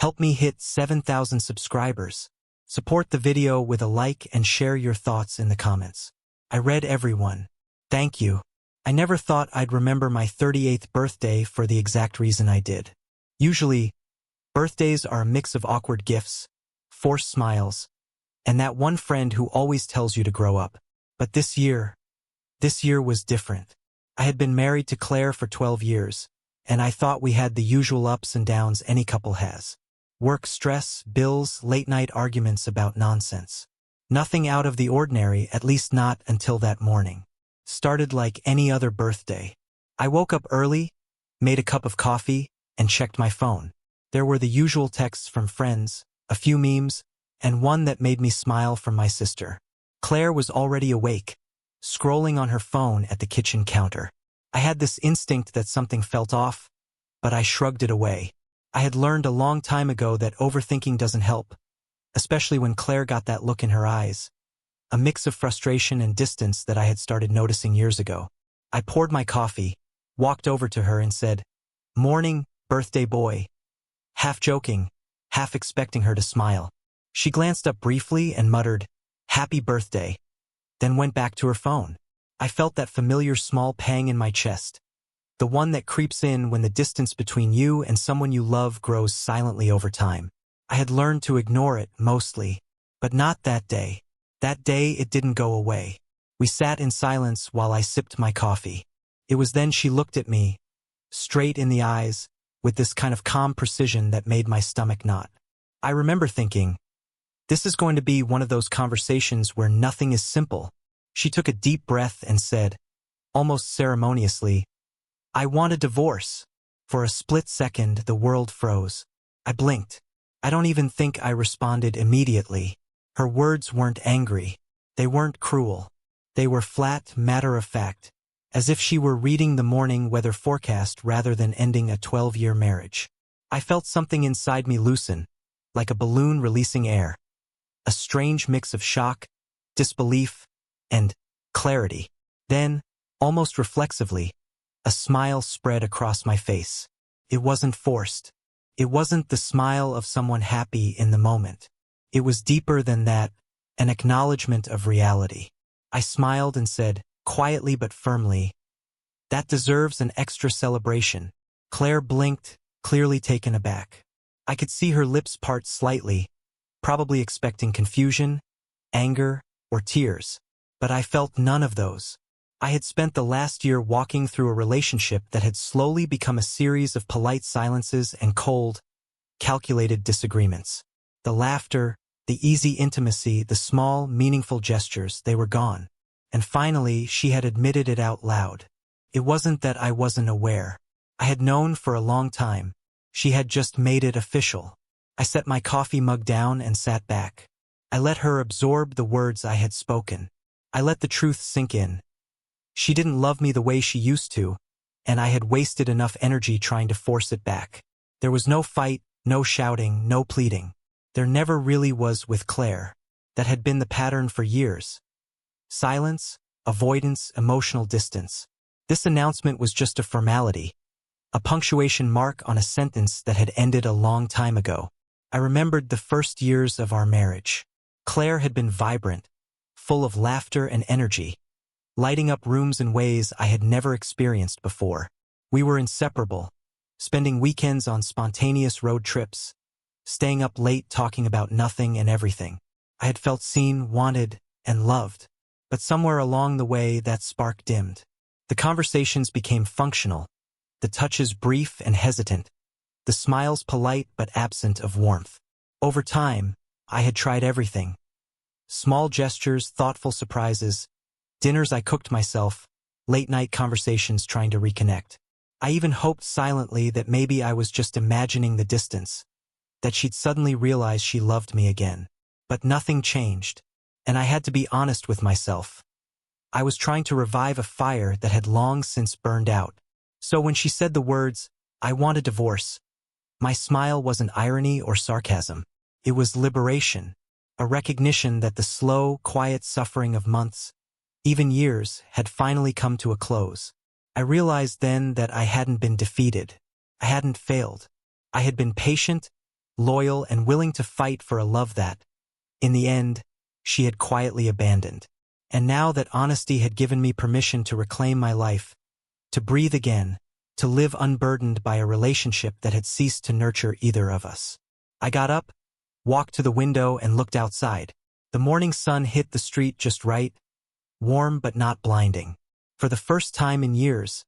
Help me hit 7,000 subscribers. Support the video with a like and share your thoughts in the comments. I read everyone. Thank you. I never thought I'd remember my 38th birthday for the exact reason I did. Usually, birthdays are a mix of awkward gifts, forced smiles, and that one friend who always tells you to grow up. But this year was different. I had been married to Claire for 12 years, and I thought we had the usual ups and downs any couple has. Work stress, bills, late-night arguments about nonsense. Nothing out of the ordinary, at least not until that morning. Started like any other birthday. I woke up early, made a cup of coffee, and checked my phone. There were the usual texts from friends, a few memes, and one that made me smile from my sister. Claire was already awake, scrolling on her phone at the kitchen counter. I had this instinct that something felt off, but I shrugged it away. I had learned a long time ago that overthinking doesn't help, especially when Claire got that look in her eyes, a mix of frustration and distance that I had started noticing years ago. I poured my coffee, walked over to her and said, "Morning, birthday boy," half joking, half expecting her to smile. She glanced up briefly and muttered, "Happy birthday," then went back to her phone. I felt that familiar small pang in my chest, the one that creeps in when the distance between you and someone you love grows silently over time. I had learned to ignore it, mostly, but not that day. That day it didn't go away. We sat in silence while I sipped my coffee. It was then she looked at me, straight in the eyes, with this kind of calm precision that made my stomach knot. I remember thinking, this is going to be one of those conversations where nothing is simple. She took a deep breath and said, almost ceremoniously, "I want a divorce." For a split second, the world froze. I blinked. I don't even think I responded immediately. Her words weren't angry. They weren't cruel. They were flat, matter-of-fact, as if she were reading the morning weather forecast rather than ending a 12-year marriage. I felt something inside me loosen, like a balloon releasing air. A strange mix of shock, disbelief, and clarity. Then, almost reflexively, a smile spread across my face. It wasn't forced. It wasn't the smile of someone happy in the moment. It was deeper than that, an acknowledgement of reality. I smiled and said, quietly but firmly, "That deserves an extra celebration." Claire blinked, clearly taken aback. I could see her lips part slightly, probably expecting confusion, anger, or tears. But I felt none of those. I had spent the last year walking through a relationship that had slowly become a series of polite silences and cold, calculated disagreements. The laughter, the easy intimacy, the small, meaningful gestures, they were gone. And finally, she had admitted it out loud. It wasn't that I wasn't aware. I had known for a long time. She had just made it official. I set my coffee mug down and sat back. I let her absorb the words I had spoken. I let the truth sink in. She didn't love me the way she used to, and I had wasted enough energy trying to force it back. There was no fight, no shouting, no pleading. There never really was with Claire. That had been the pattern for years. Silence, avoidance, emotional distance. This announcement was just a formality, a punctuation mark on a sentence that had ended a long time ago. I remembered the first years of our marriage. Claire had been vibrant, full of laughter and energy, lighting up rooms in ways I had never experienced before. We were inseparable, spending weekends on spontaneous road trips, staying up late talking about nothing and everything. I had felt seen, wanted, and loved. But somewhere along the way, that spark dimmed. The conversations became functional, the touches brief and hesitant, the smiles polite but absent of warmth. Over time, I had tried everything. Small gestures, thoughtful surprises, dinners I cooked myself, late-night conversations trying to reconnect. I even hoped silently that maybe I was just imagining the distance, that she'd suddenly realize she loved me again. But nothing changed, and I had to be honest with myself. I was trying to revive a fire that had long since burned out. So when she said the words, "I want a divorce," my smile wasn't irony or sarcasm. It was liberation, a recognition that the slow, quiet suffering of months, even years, had finally come to a close. I realized then that I hadn't been defeated. I hadn't failed. I had been patient, loyal, and willing to fight for a love that, in the end, she had quietly abandoned. And now that honesty had given me permission to reclaim my life, to breathe again, to live unburdened by a relationship that had ceased to nurture either of us. I got up, walked to the window, and looked outside. The morning sun hit the street just right, warm but not blinding. For the first time in years,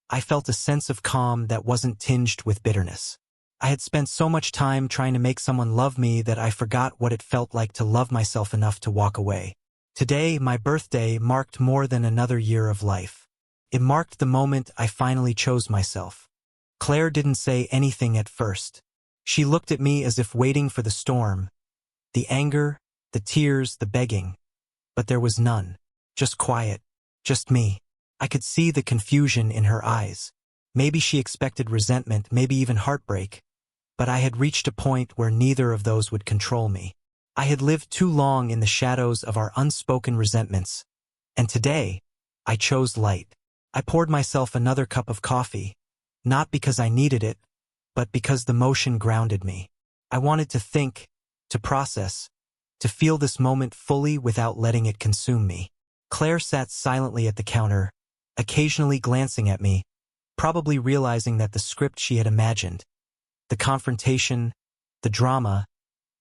I felt a sense of calm that wasn't tinged with bitterness. I had spent so much time trying to make someone love me that I forgot what it felt like to love myself enough to walk away. Today, my birthday, marked more than another year of life. It marked the moment I finally chose myself. Claire didn't say anything at first. She looked at me as if waiting for the storm, the anger, the tears, the begging. But there was none. Just quiet. Just me. I could see the confusion in her eyes. Maybe she expected resentment, maybe even heartbreak. But I had reached a point where neither of those would control me. I had lived too long in the shadows of our unspoken resentments. And today, I chose light. I poured myself another cup of coffee, not because I needed it, but because the motion grounded me. I wanted to think, to process, to feel this moment fully without letting it consume me. Claire sat silently at the counter, occasionally glancing at me, probably realizing that the script she had imagined, the confrontation, the drama,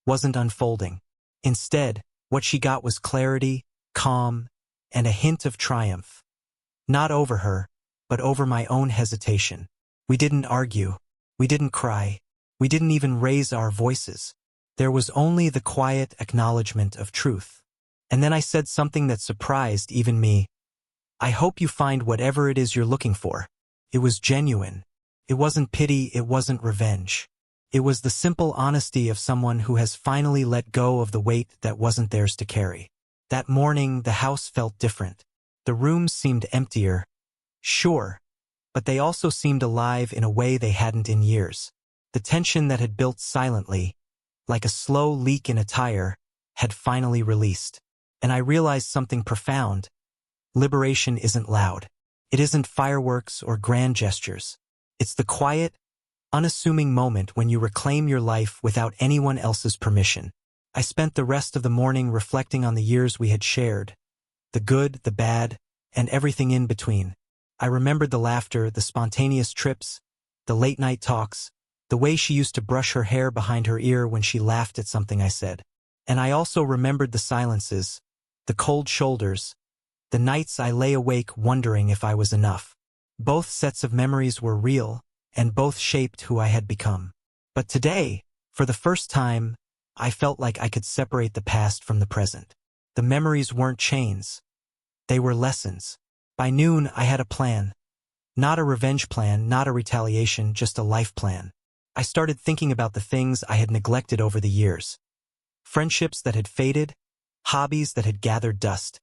wasn't unfolding. Instead, what she got was clarity, calm, and a hint of triumph. Not over her, but over my own hesitation. We didn't argue. We didn't cry. We didn't even raise our voices. There was only the quiet acknowledgement of truth. And then I said something that surprised even me. I hope you find whatever it is you're looking for. It was genuine. It wasn't pity, it wasn't revenge. It was the simple honesty of someone who has finally let go of the weight that wasn't theirs to carry. That morning, the house felt different. The rooms seemed emptier, sure, but they also seemed alive in a way they hadn't in years. The tension that had built silently, like a slow leak in a tire, had finally released. And I realized something profound. Liberation isn't loud. It isn't fireworks or grand gestures. It's the quiet, unassuming moment when you reclaim your life without anyone else's permission. I spent the rest of the morning reflecting on the years we had shared, the good, the bad, and everything in between. I remembered the laughter, the spontaneous trips, the late-night talks, the way she used to brush her hair behind her ear when she laughed at something I said. And I also remembered the silences, the cold shoulders, the nights I lay awake wondering if I was enough. Both sets of memories were real, and both shaped who I had become. But today, for the first time, I felt like I could separate the past from the present. The memories weren't chains. They were lessons. By noon, I had a plan. Not a revenge plan, not a retaliation, just a life plan. I started thinking about the things I had neglected over the years. Friendships that had faded, hobbies that had gathered dust.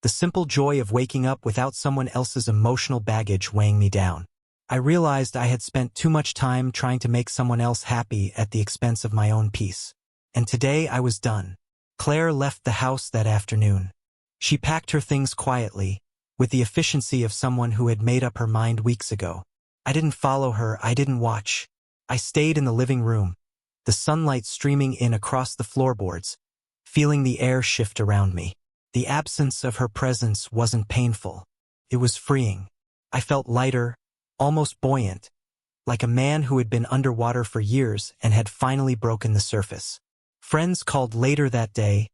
The simple joy of waking up without someone else's emotional baggage weighing me down. I realized I had spent too much time trying to make someone else happy at the expense of my own peace. And today I was done. Claire left the house that afternoon. She packed her things quietly, with the efficiency of someone who had made up her mind weeks ago. I didn't follow her, I didn't watch. I stayed in the living room, the sunlight streaming in across the floorboards, feeling the air shift around me. The absence of her presence wasn't painful. It was freeing. I felt lighter, almost buoyant, like a man who had been underwater for years and had finally broken the surface. Friends called later that day,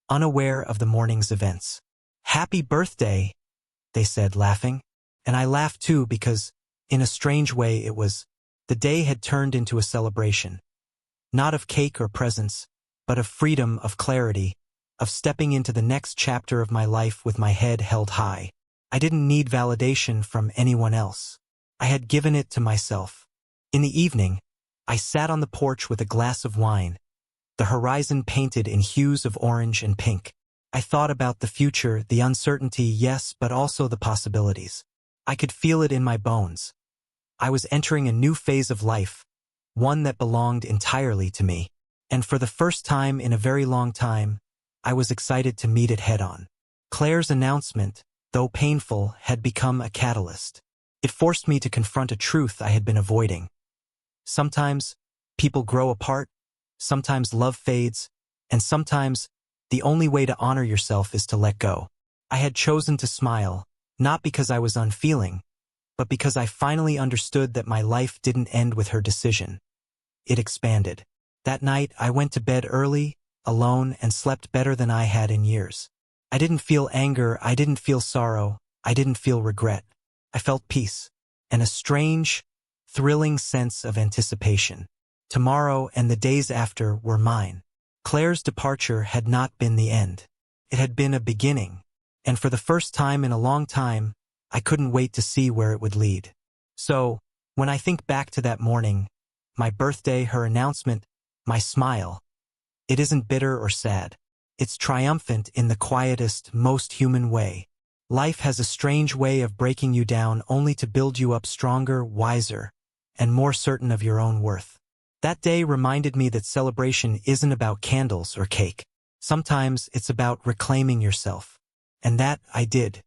unaware of the morning's events. "Happy birthday," they said, laughing. And I laughed too because, in a strange way, the day had turned into a celebration. Not of cake or presents, but of freedom, of clarity, of stepping into the next chapter of my life with my head held high. I didn't need validation from anyone else. I had given it to myself. In the evening, I sat on the porch with a glass of wine, the horizon painted in hues of orange and pink. I thought about the future, the uncertainty, yes, but also the possibilities. I could feel it in my bones. I was entering a new phase of life, one that belonged entirely to me. And for the first time in a very long time, I was excited to meet it head-on. Claire's announcement, though painful, had become a catalyst. It forced me to confront a truth I had been avoiding. Sometimes, people grow apart, sometimes love fades, and sometimes the only way to honor yourself is to let go. I had chosen to smile, not because I was unfeeling, but because I finally understood that my life didn't end with her decision. It expanded. That night, I went to bed early, alone, and slept better than I had in years. I didn't feel anger, I didn't feel sorrow, I didn't feel regret. I felt peace, and a strange, thrilling sense of anticipation. Tomorrow and the days after were mine. Claire's departure had not been the end. It had been a beginning, and for the first time in a long time, I couldn't wait to see where it would lead. So, when I think back to that morning, my birthday, her announcement, my smile, it isn't bitter or sad. It's triumphant in the quietest, most human way. Life has a strange way of breaking you down only to build you up stronger, wiser, and more certain of your own worth. That day reminded me that celebration isn't about candles or cake. Sometimes it's about reclaiming yourself. And that I did.